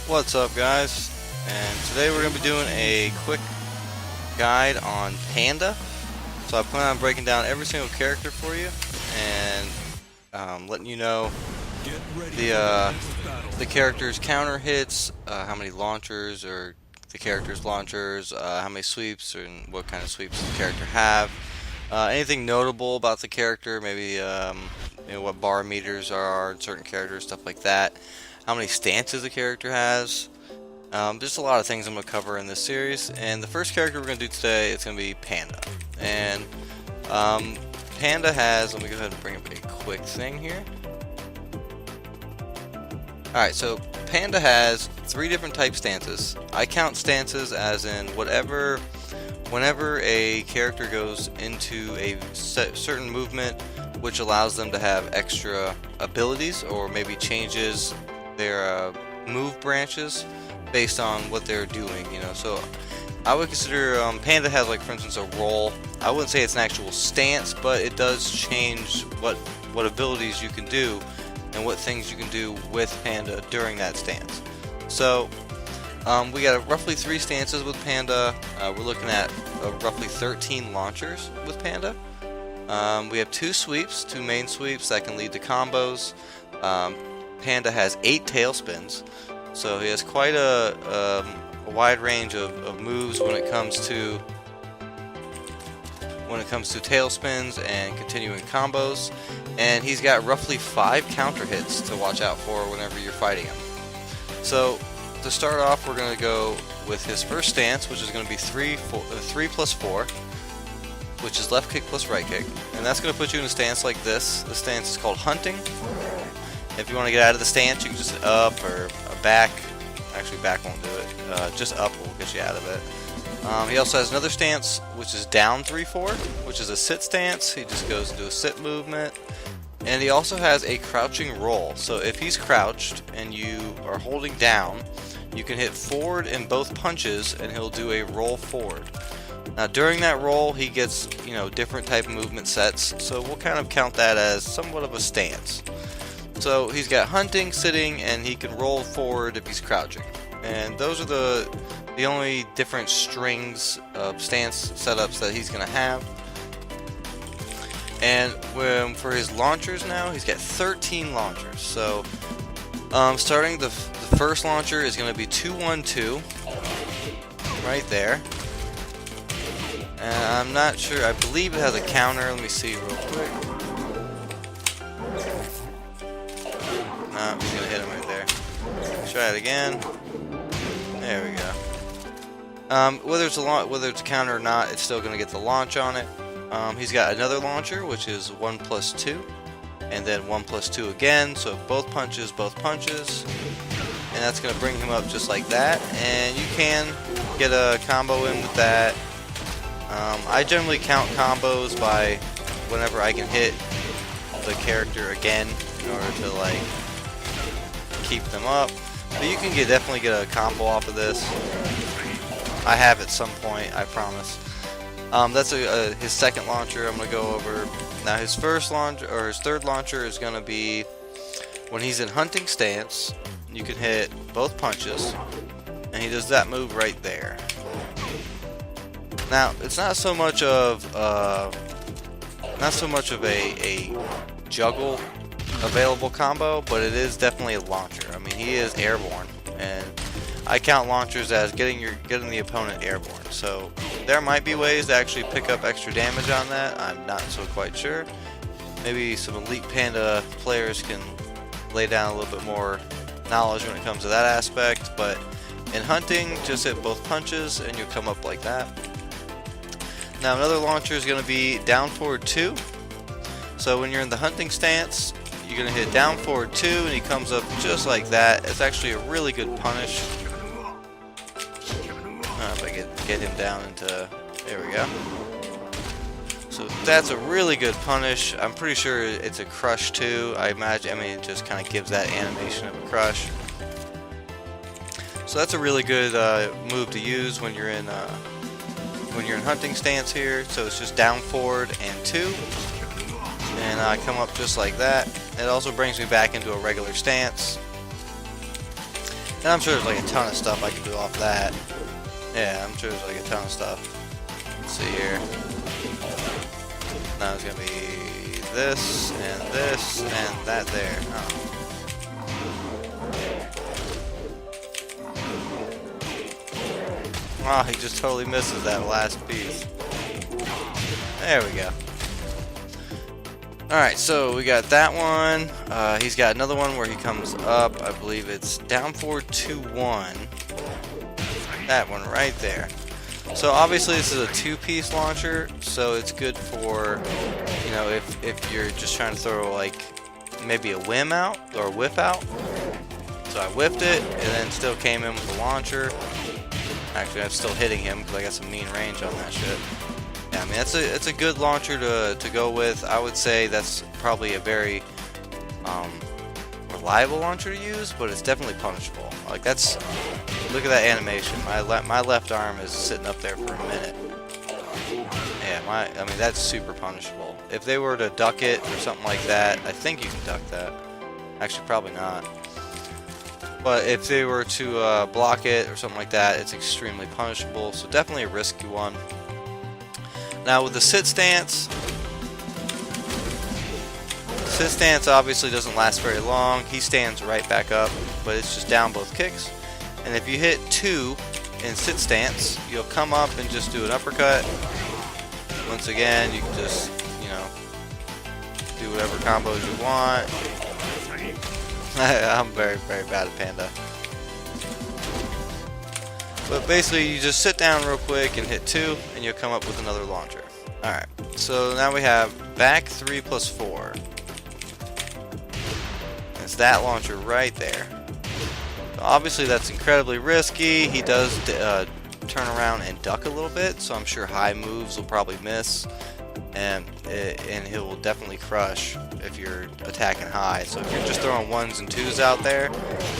What's up, guys? And today we're going to be doing a quick guide on Panda. So I plan on breaking down every single character for you and letting you know the character's counter hits, how many launchers or the character's launchers, how many sweeps and what kind of sweeps the character have. Anything notable about the character, maybe what bar meters are in certain characters, stuff like that. How many stances the character has. Just a lot of things I'm going to cover in this series. And the first character we're going to do today is going to be Panda. And Panda has, let me go ahead and bring up a quick thing here. Alright, so Panda has 3 different type stances. I count stances as in whenever a character goes into a certain movement which allows them to have extra abilities or maybe changes their move branches based on what they're doing, so I would consider Panda has, like, for instance, a roll. I wouldn't say it's an actual stance, but it does change what abilities you can do and what things you can do with Panda during that stance. So we got roughly 3 stances with Panda. We're looking at roughly 13 launchers with Panda. We have 2 sweeps, 2 main sweeps that can lead to combos. Panda has 8 tailspins, so he has quite a wide range of moves when it comes to tailspins and continuing combos. And he's got roughly 5 counter hits to watch out for whenever you're fighting him. So to start off, we're going to go with his first stance, which is going to be 3 plus 4, which is left kick plus right kick, and that's going to put you in a stance like this. The stance is called hunting. If you want to get out of the stance, you can just up or a back. Actually, back won't do it. Just up will get you out of it. He also has another stance, which is down 3-4, which is a sit stance. He just goes into a sit movement. And he also has a crouching roll. So if he's crouched and you are holding down, you can hit forward in both punches, and he'll do a roll forward. Now during that roll, he gets different type of movement sets. So we'll kind of count that as somewhat of a stance. So he's got hunting, sitting, and he can roll forward if he's crouching. And those are the only different strings of stance setups that he's going to have. And for his launchers now, he's got 13 launchers. So starting the first launcher is going to be 2-1-2 right there. And I'm not sure, I believe it has a counter. Let me see real quick. No, he's gonna hit him right there. Let's try it again. There we go. Whether it's a counter or not, it's still gonna get the launch on it. He's got another launcher, which is 1 plus 2, and then 1 plus 2 again. So both punches, and that's gonna bring him up just like that. And you can get a combo in with that. I generally count combos by whenever I can hit the character again in order to keep them up. But you can definitely get a combo off of this. I have at some point, I promise. That's his second launcher I'm going to go over. Now his first launcher, or his third launcher, is going to be when he's in hunting stance. You can hit both punches, and he does that move right there. Now it's not so much of a juggle available combo, but it is definitely a launcher. I mean, he is airborne, and I count launchers as getting the opponent airborne. So there might be ways to actually pick up extra damage on that. I'm not so quite sure. Maybe some elite Panda players can lay down a little bit more knowledge when it comes to that aspect. But in hunting, just hit both punches and you'll come up like that. Now another launcher is going to be down forward 2. So when you're in the hunting stance, you're going to hit down forward 2, and he comes up just like that. It's actually a really good punish. If I get him down into, there we go. So that's a really good punish. I'm pretty sure it's a crush too. I mean, it just kind of gives that animation of a crush. So that's a really good move to use when you're in hunting stance here. So it's just down forward and 2. And I come up just like that. It also brings me back into a regular stance. And I'm sure there's like a ton of stuff I can do off that. Yeah, I'm sure there's like a ton of stuff. Let's see here. Now it's gonna be this and that there. Oh. Oh, he just totally misses that last piece. There we go. Alright, so we got that one. He's got another one where he comes up. I believe it's down forward 2-1. That one right there. So obviously this is a two-piece launcher, so it's good for, you know, if you're just trying to throw like maybe a whim out or a whiff out. So I whiffed it and then still came in with the launcher. Actually, I'm still hitting him because I got some mean range on that shit. Yeah, I mean it's a good launcher to go with. I would say that's probably a very reliable launcher to use, but it's definitely punishable. Like that's, look at that animation. My left arm is sitting up there for a minute. Yeah, I mean that's super punishable. If they were to duck it or something like that, I think you can duck that. Actually, probably not. But if they were to block it or something like that, it's extremely punishable. So definitely a risky one. Now with the sit stance obviously doesn't last very long. He stands right back up, but it's just down both kicks. And if you hit 2 in sit stance, you'll come up and just do an uppercut. Once again, you can just, you know, do whatever combos you want. I'm very, very bad at Panda. But basically, you just sit down real quick and hit 2, and you'll come up with another launcher. Alright, so now we have back 3 plus 4. It's that launcher right there. So obviously, that's incredibly risky. He does turn around and duck a little bit, so I'm sure high moves will probably miss. And he will definitely crush if you're attacking high. So if you're just throwing 1s and 2s out there,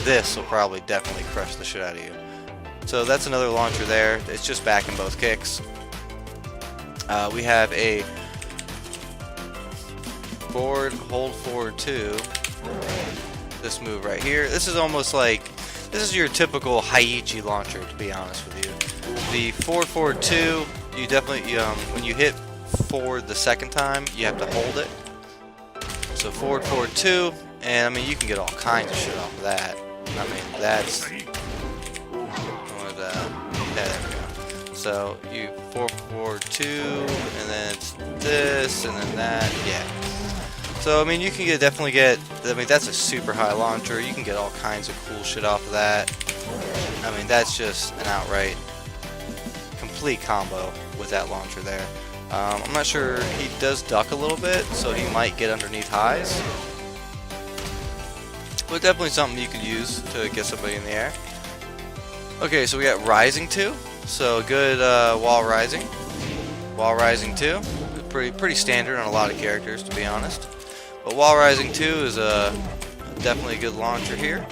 this will probably definitely crush the shit out of you. So that's another launcher there. It's just back in both kicks. We have a forward, hold forward 2. This move right here. This is almost like, this is your typical Haiichi launcher, to be honest with you. The forward 2, you definitely, when you hit forward the second time, you have to hold it. So forward 2, and I mean you can get all kinds of shit off of that. I mean that's yeah, there we go. So you forward 2, and then it's this, and then that. Yeah. So I mean you can definitely get. I mean that's a super high launcher. You can get all kinds of cool shit off of that. I mean that's just an outright complete combo with that launcher there. I'm not sure, he does duck a little bit, so he might get underneath highs. But definitely something you could use to get somebody in the air. Okay, so we got rising 2, so good wall rising. Wall rising 2, pretty standard on a lot of characters, to be honest. But wall rising 2 is definitely a good launcher here.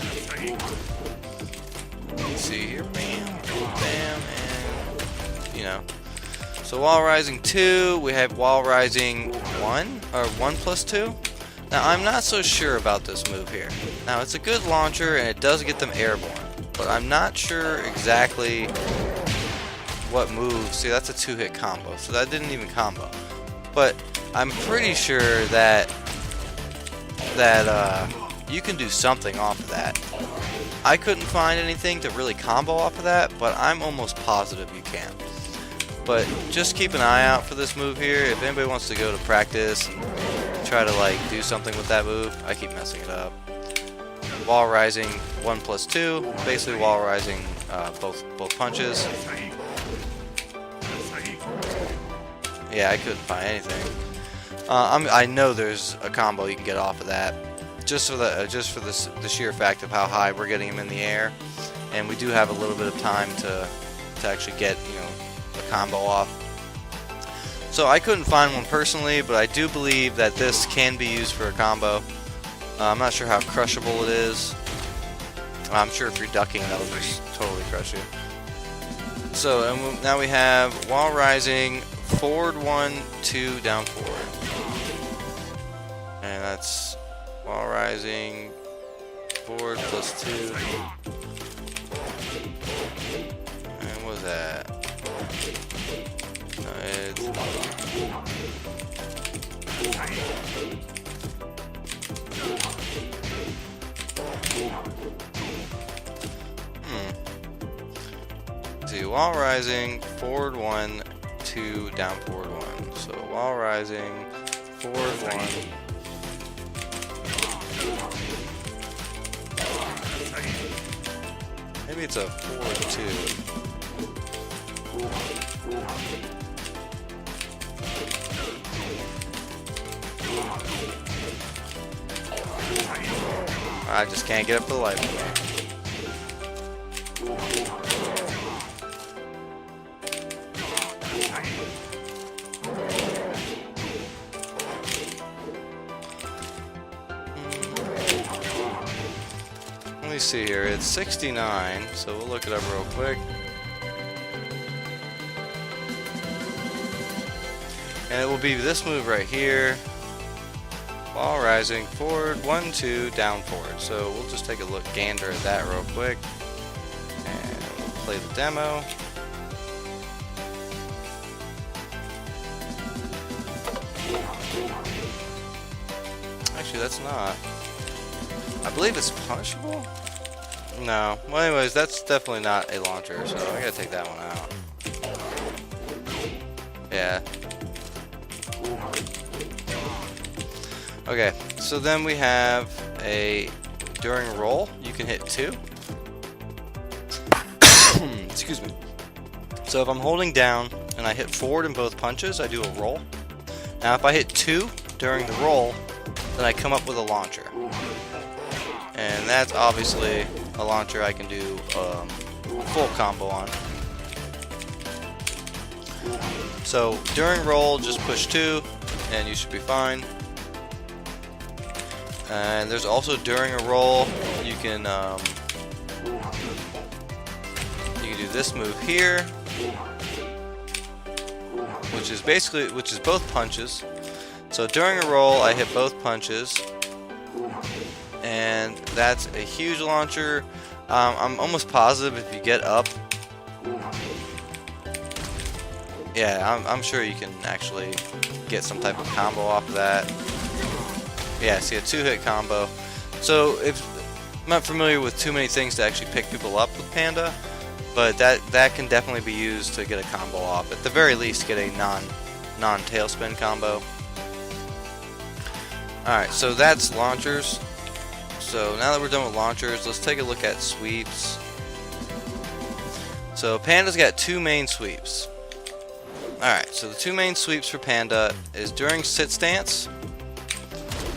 Let's see here, bam, bam, and you know. So wall rising 2, we have wall rising 1, or 1 plus 2. Now I'm not so sure about this move here. Now it's a good launcher and it does get them airborne, but I'm not sure exactly what move. See, that's a 2-hit combo, so that didn't even combo. But I'm pretty sure that you can do something off of that. I couldn't find anything to really combo off of that, but I'm almost positive you can. But just keep an eye out for this move here. If anybody wants to go to practice and try to like do something with that move, I keep messing it up. Wall rising 1 plus 2, basically wall rising both punches. Yeah, I couldn't find anything. I know there's a combo you can get off of that, just for the sheer fact of how high we're getting him in the air, and we do have a little bit of time to actually get, you know, the combo off. So I couldn't find one personally, but I do believe that this can be used for a combo. I'm not sure how crushable it is. I'm sure if you're ducking, that'll just totally crush you. So and now we have wall rising, forward 1, 2, down forward. And that's wall rising, forward plus 2. see, while rising, forward 1, 2, down forward 1. So while rising, forward 1. Maybe it's a forward 2. I just can't get up for the life of me. Let me see here, it's 69, so we'll look it up real quick. And it will be this move right here. While rising, forward, 1, 2, down forward. So we'll just take a look, gander at that real quick. And we'll play the demo. Actually, that's not. I believe it's punishable? No. Well, anyways, that's definitely not a launcher, so I gotta take that one out. Yeah. Okay, so then we have a during roll, you can hit 2. Excuse me. So if I'm holding down and I hit forward in both punches, I do a roll. Now if I hit 2 during the roll, then I come up with a launcher. And that's obviously a launcher I can do full combo on. So during roll, just push 2 and you should be fine. And there's also during a roll, you can do this move here, which is both punches. So during a roll, I hit both punches, and that's a huge launcher. I'm almost positive if you get up, yeah, I'm sure you can actually get some type of combo off of that. Yeah, see, a 2-hit combo. So if I'm not familiar with too many things to actually pick people up with Panda, but that can definitely be used to get a combo off. At the very least, get a non-tailspin combo. Alright, so that's launchers. So now that we're done with launchers, let's take a look at sweeps. So Panda's got 2 main sweeps. Alright, so the 2 main sweeps for Panda is during sit stance.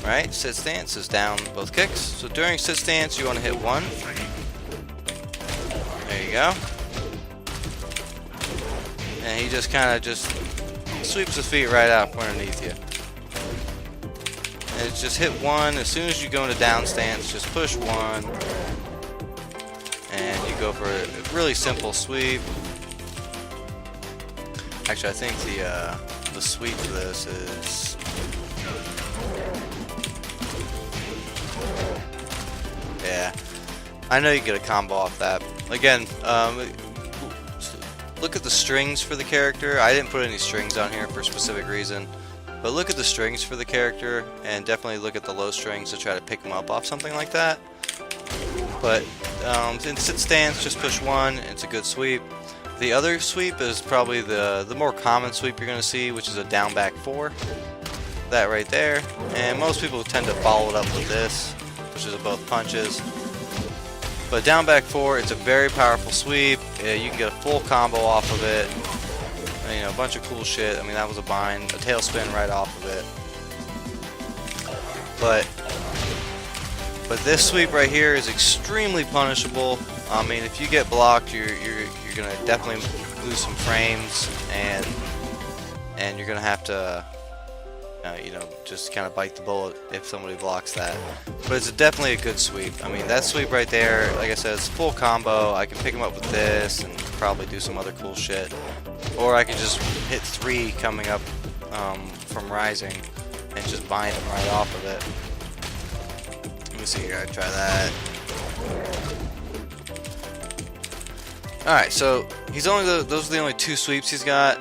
Right, sit stance is down both kicks. So during sit stance, you want to hit 1. There you go. And he just kind of sweeps his feet right out from underneath you. And it's just hit 1. As soon as you go into down stance, just push 1. And you go for a really simple sweep. Actually, I think the sweep for this is... Yeah, I know you get a combo off that. Again, look at the strings for the character. I didn't put any strings on here for a specific reason, but look at the strings for the character, and definitely look at the low strings to try to pick them up off something like that. But in sit stance, just push 1. It's a good sweep. The other sweep is probably the more common sweep you're going to see, which is a down back 4. That right there, and most people tend to follow it up with this, which is both punches. But down back 4, it's a very powerful sweep. You can get a full combo off of it. You know, a bunch of cool shit. I mean, that was a bind, a tailspin right off of it. But this sweep right here is extremely punishable. I mean, if you get blocked, you're gonna definitely lose some frames, and you're gonna have to. You know, just kind of bite the bullet if somebody blocks that. But it's definitely a good sweep. I mean, that sweep right there, like I said, it's full combo. I can pick him up with this and probably do some other cool shit. Or I can just hit 3 coming up from rising and just bind him right off of it. Let me see here, I try that. Alright, so those are the only 2 sweeps he's got.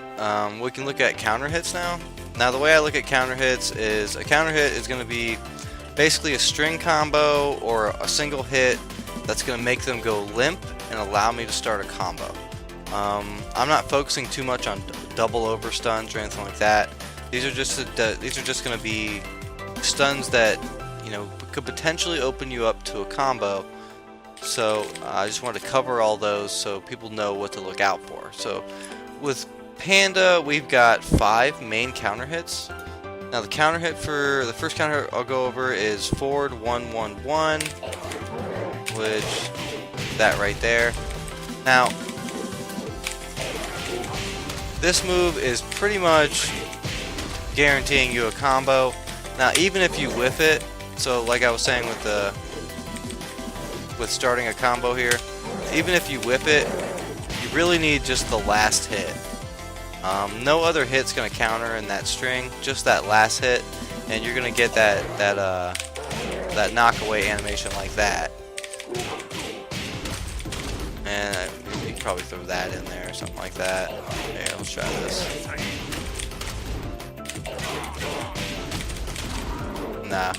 We can look at counter hits now. Now the way I look at counter hits is a counter hit is going to be basically a string combo or a single hit that's going to make them go limp and allow me to start a combo. I'm not focusing too much on double over stuns or anything like that. These are just going to be stuns that, you know, could potentially open you up to a combo. So I just want to cover all those so people know what to look out for. So with Panda, we've got 5 main counter hits. Now the counter hit for the first counter I'll go over is forward 1-1-1, which that right there. Now this move is pretty much guaranteeing you a combo. Now even if you whiff it, so like I was saying with starting a combo here, even if you whip it, you really need just the last hit. No other hit's gonna counter in that string, just that last hit, and you're gonna get that knockaway animation like that. And you can probably throw that in there or something like that. Okay, let's try this. Nah.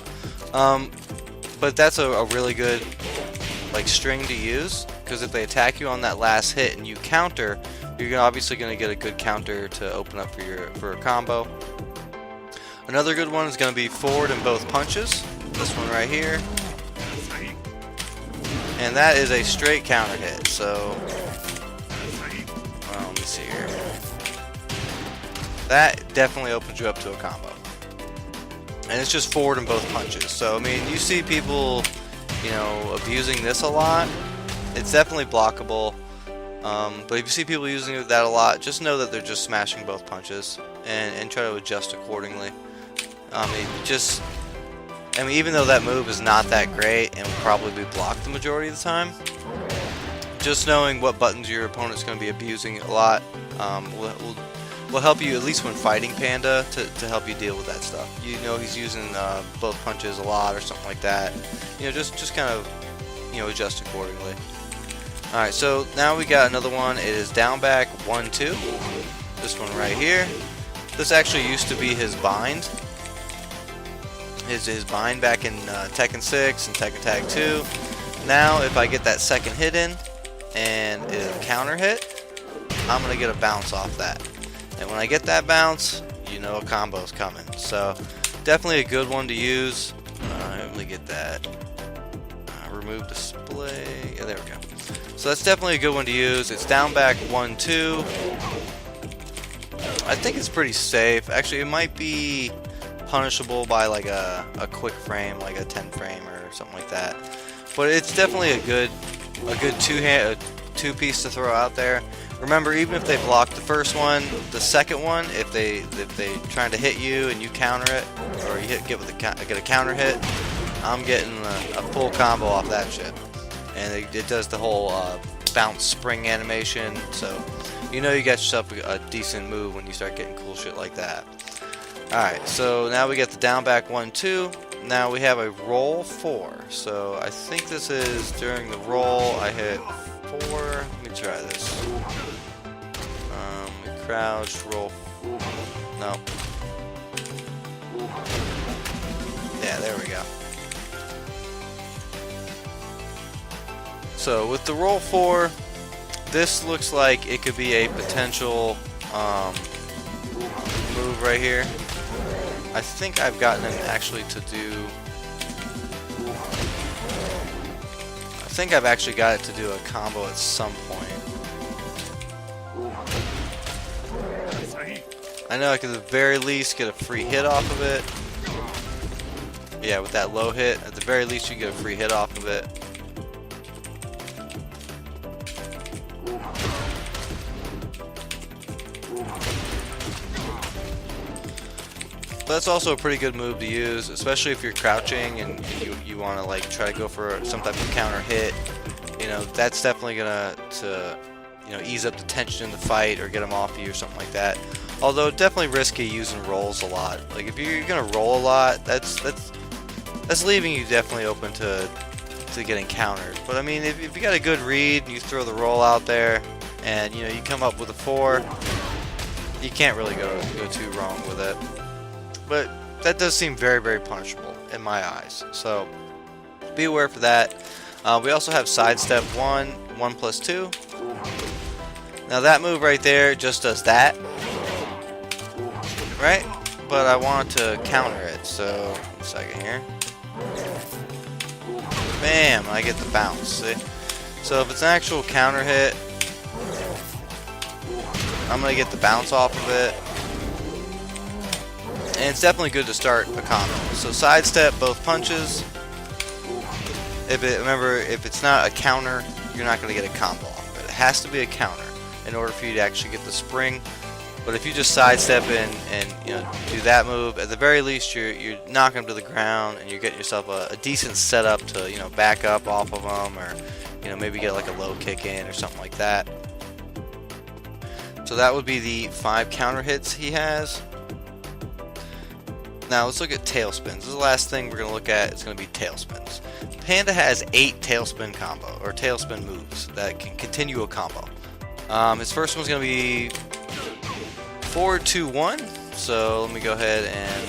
But that's a really good like string to use, because if they attack you on that last hit and you counter, you're obviously going to get a good counter to open up for a combo. Another good one is going to be forward in both punches. This one right here. And that is a straight counter hit. So, well, let me see here. That definitely opens you up to a combo. And it's just forward in both punches. So, I mean, you see people, you know, abusing this a lot. It's definitely blockable. But if you see people using that a lot, just know that they're just smashing both punches and try to adjust accordingly. Even though that move is not that great and will probably be blocked the majority of the time, just knowing what buttons your opponent's going to be abusing a lot will help you, at least when fighting Panda, to help you deal with that stuff. You know he's using both punches a lot or something like that. You know, just kind of, you know, adjust accordingly. Alright, so now we got another one. It is down back 1-2. This one right here. This actually used to be his bind. His bind back in Tekken 6 and Tekken Tag 2. Now, if I get that second hit in and it counter hit, I'm going to get a bounce off that. And when I get that bounce, you know a combo's coming. So, definitely a good one to use. Let me get that. Remove display. Yeah, there we go. So that's definitely a good one to use. It's down back 1-2. I think it's pretty safe. Actually, it might be punishable by like a quick frame, like a 10 frame or something like that. But it's definitely a good two-piece to throw out there. Remember, even if they block the first one, the second one, if they trying to hit you and you counter it, or you get a counter hit, I'm getting a full combo off that shit. And it does the whole bounce spring animation, so you know you got yourself a decent move when you start getting cool shit like that. Alright, so now we get the down back 1-2. Now we have a roll 4. So I think this is during the roll I hit 4. Let me try this. We crouch, roll. No. Yeah, there we go. So with the roll 4, this looks like it could be a potential move right here. I think I've gotten him actually to do... I think I've actually got it to do a combo at some point. I know I could at the very least get a free hit off of it. Yeah, with that low hit, at the very least you get a free hit off of it. That's also a pretty good move to use, especially if you're crouching and you want to like try to go for some type of counter hit. You know, that's definitely gonna ease up the tension in the fight or get them off you or something like that. Although definitely risky using rolls a lot. Like if you're gonna roll a lot, that's leaving you definitely open to getting countered. But I mean, if you got a good read, you throw the roll out there, and you know you come up with a 4, you can't really go too wrong with it. But that does seem very, very punishable in my eyes. So be aware for that. We also have sidestep 1, 1+2. Now that move right there just does that, right? But I want to counter it, so 1 second here. Bam! I get the bounce. See? So if it's an actual counter hit, I'm gonna get the bounce off of it, and it's definitely good to start a combo. So sidestep both punches. Remember, if it's not a counter, you're not gonna get a combo off of it. It has to be a counter in order for you to actually get the spring. But if you just sidestep in and do that move, at the very least you're knocking them to the ground and you're getting yourself a decent setup to back up off of them, or maybe get like a low kick in or something like that. So that would be the 5 counter hits he has. Now let's look at tailspins. This is the last thing we're going to look at. It's going to be tailspins. Panda has 8 tailspin combo or tailspin moves that can continue a combo. His first one's going to be 4-2-1. So let me go ahead and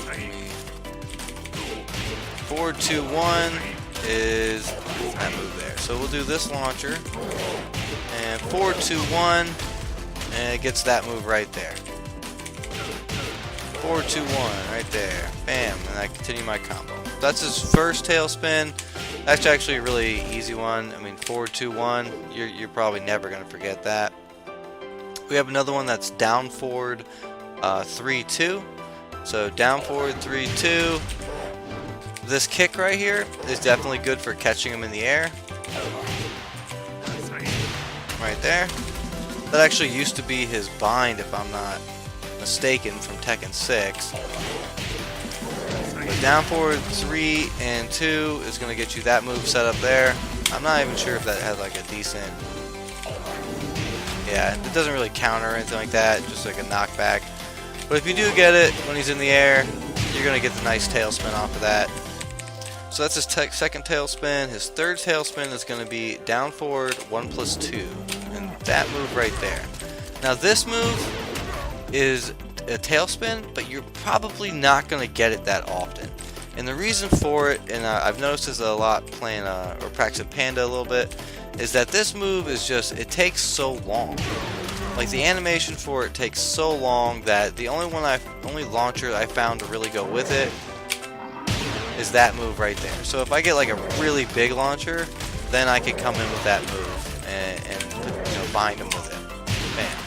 4-2-1 is that move there. So we'll do this launcher and 4-2-1, and it gets that move right there. 4-2-1 right there. Bam, and I continue my combo. That's his first tailspin. That's actually a really easy one. I mean, 4-2-1. You're probably never gonna forget that. We have another one that's down forward 3-2. So down forward 3-2. This kick right here is definitely good for catching him in the air. Right there. That actually used to be his bind, if I'm not mistaken, from Tekken 6. But down forward 3 and 2 is going to get you that move set up there. I'm not even sure if that had like a decent... Yeah, it doesn't really counter or anything like that, just like a knockback. But if you do get it when he's in the air, you're going to get the nice tailspin off of that. So that's his second tailspin. His third tailspin is going to be down forward 1+2. And that move right there. Now this move is a tailspin, but you're probably not going to get it that often. And the reason for it, and I've noticed this a lot playing or practicing Panda a little bit, is that this move is just, it takes so long. Like the animation for it takes so long that the only launcher I found to really go with it is that move right there. So if I get like a really big launcher, then I can come in with that move and bind him with it. Bam.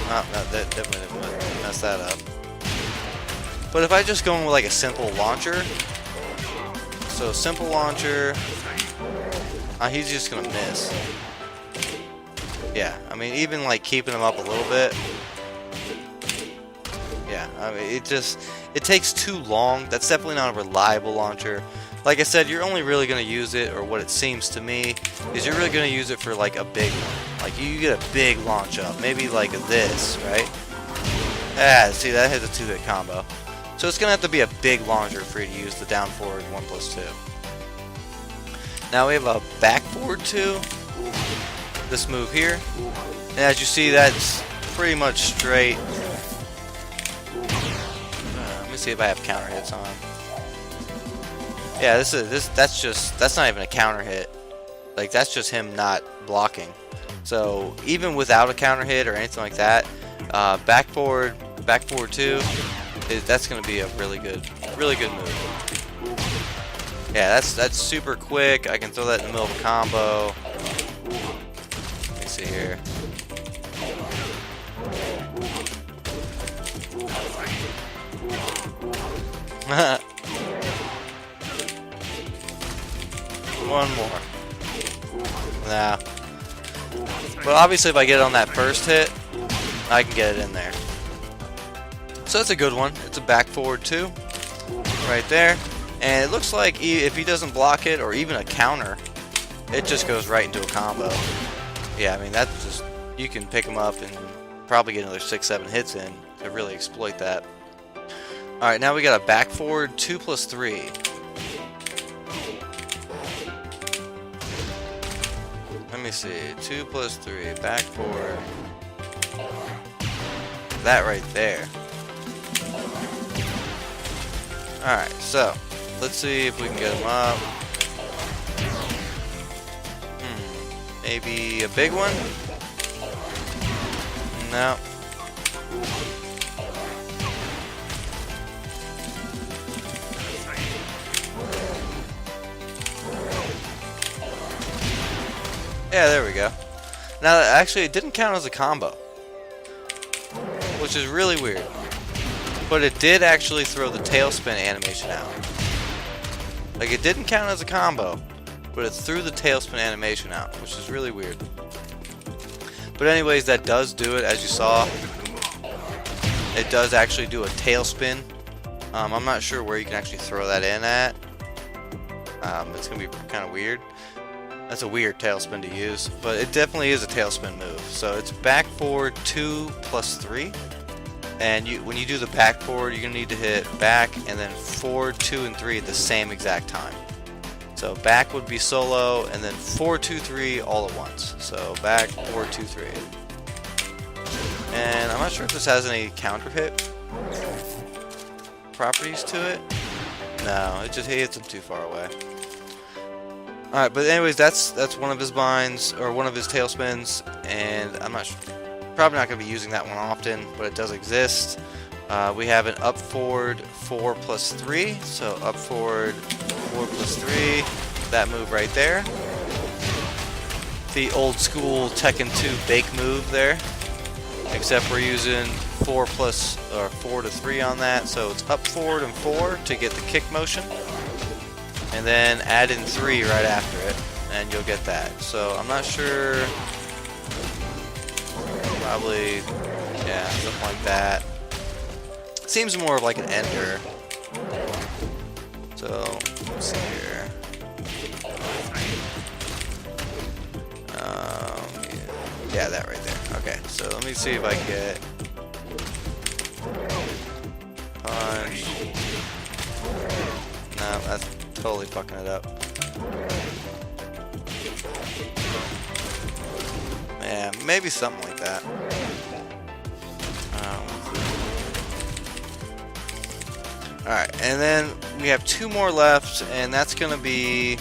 Oh, no, that definitely didn't mess that up. But if I just go in with like a simple launcher, so simple launcher, he's just gonna miss. Yeah, I mean, even like keeping him up a little bit. Yeah, I mean, it takes too long. That's definitely not a reliable launcher. Like I said, you're only really going to use it, or what it seems to me, is you're really going to use it for like a big one. Like you get a big launch up, maybe like this, right? Ah, see, that hits a 2-hit combo. So it's going to have to be a big launcher for you to use the down forward 1+2. Now we have a back forward 2. This move here. And as you see, that's pretty much straight. Let me see if I have counter hits on. Yeah, that's not even a counter hit. Like that's just him not blocking. So even without a counter hit or anything like that, back forward 2, that's going to be a really good move. Yeah, that's super quick. I can throw that in the middle of a combo. Let me see here. One more. Nah. But obviously if I get it on that first hit, I can get it in there. So that's a good one. It's a back forward 2. Right there. And it looks like if he doesn't block it or even a counter, it just goes right into a combo. Yeah, I mean, that's just, you can pick him up and probably get another 6-7 hits in to really exploit that. Alright, now we got a back forward 2+3. Let me see, 2+3, back forward. That right there. Alright, so let's see if we can get him up. Maybe a big one? No. Yeah, there we go. Now, actually, it didn't count as a combo, which is really weird. But it did actually throw the tailspin animation out. Like, it didn't count as a combo, but it threw the tailspin animation out, which is really weird. But anyways, that does do it, as you saw. It does actually do a tailspin. I'm not sure where you can actually throw that in at. It's going to be kind of weird. That's a weird tailspin to use, but it definitely is a tailspin move. So it's back forward 2 plus 3. And when you do the back forward, you're going to need to hit back and then forward 2 and 3 at the same exact time. So back would be solo, and then 4, 2, 3 all at once. So back, 4, 2, 3. And I'm not sure if this has any counter hit properties to it. No, it just hits him too far away. Alright, but anyways, that's one of his binds, or one of his tailspins, and I'm not sure, probably not going to be using that one often, but it does exist. We have an up forward 4 plus 3, so up forward 4 plus 3, that move right there. The old school Tekken 2 bake move there, except we're using 4 to 3 on that, so it's up forward and 4 to get the kick motion. And then add in 3 right after it, and you'll get that. So I'm not sure. Probably, yeah, something like that. Seems more of like an ender. So let's see here. Yeah, that right there. Okay, so let me see if I can get punch. No, that's totally fucking it up. Yeah, maybe something like that. Alright, and then we have 2 more left, and that's going to be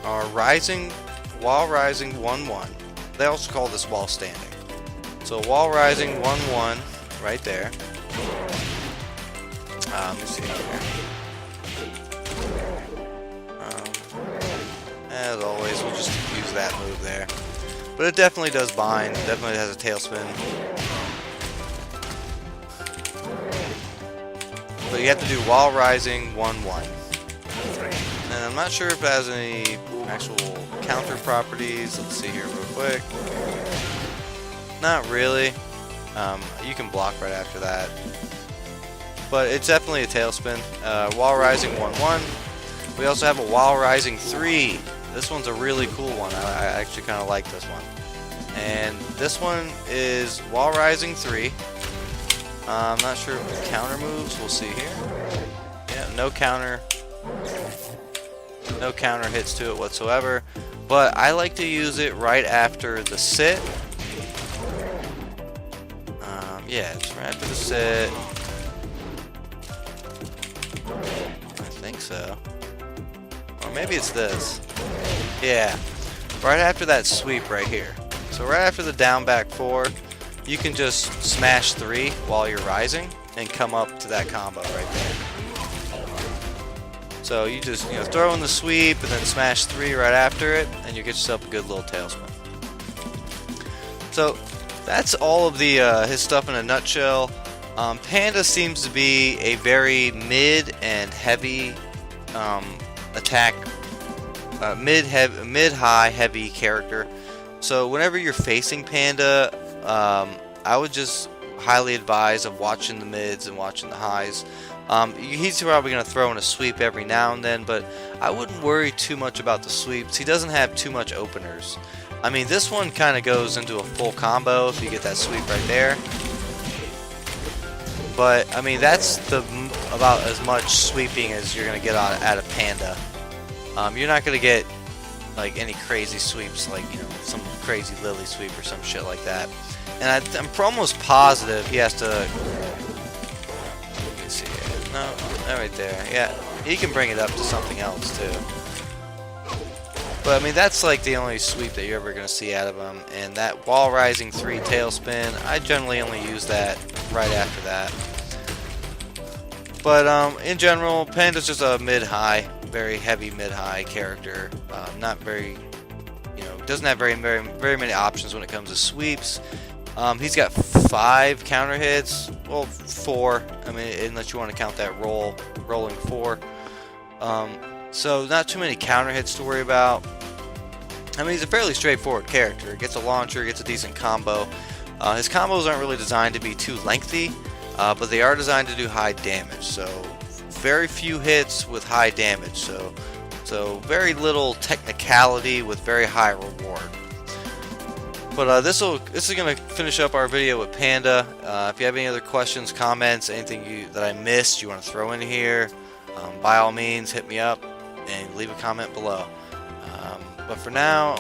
our rising, while rising 1-1. They also call this while standing. So while rising 1-1, right there. Let me see here. As always, we'll just use that move there. But it definitely does bind. Definitely has a tailspin. But you have to do while rising 1-1. And I'm not sure if it has any actual counter properties. Let's see here real quick. Not really. You can block right after that. But it's definitely a tailspin. While rising 1-1. We also have a while rising 3. This one's a really cool one. I actually kind of like this one. And this one is while rising 3. I'm not sure if the counter moves. We'll see here. Yeah, no counter hits to it whatsoever. But I like to use it right after the sit. Yeah, it's right after the sit. I think so. Or maybe it's this. Yeah, right after that sweep right here. So right after the down back 4, you can just smash 3 while you're rising and come up to that combo right there. So you just throw in the sweep and then smash 3 right after it, and you get yourself a good little tailspin. So that's all of the his stuff in a nutshell. Panda seems to be a very mid and heavy attack, mid-high heavy character. So whenever you're facing Panda, I would just highly advise of watching the mids and watching the highs. He's probably going to throw in a sweep every now and then, but I wouldn't worry too much about the sweeps. He doesn't have too much openers. I mean, this one kind of goes into a full combo if you get that sweep right there. But, I mean, that's about as much sweeping as you're going to get out of Panda. You're not going to get like any crazy sweeps, like some crazy Lily sweep or some shit like that. And I'm almost positive he has to. Let me see. No, right there. Yeah, he can bring it up to something else too. But I mean, that's like the only sweep that you're ever going to see out of him. And that wall rising 3 tailspin, I generally only use that right after that. But in general, Panda's just a mid-high, very heavy mid-high character. Not very, doesn't have very many options when it comes to sweeps. He's got 5 counter hits, well 4. I mean, unless you want to count that rolling 4. So not too many counter hits to worry about. I mean, he's a fairly straightforward character. Gets a launcher, gets a decent combo. His combos aren't really designed to be too lengthy, but they are designed to do high damage. So very few hits with high damage. So very little technicality with very high reward. But this is gonna finish up our video with Panda. If you have any other questions, comments, anything that I missed, you want to throw in here, by all means, hit me up and leave a comment below. But for now,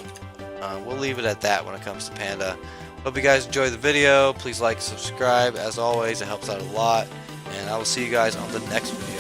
we'll leave it at that when it comes to Panda. Hope you guys enjoyed the video. Please like and subscribe. As always, it helps out a lot. And I will see you guys on the next video.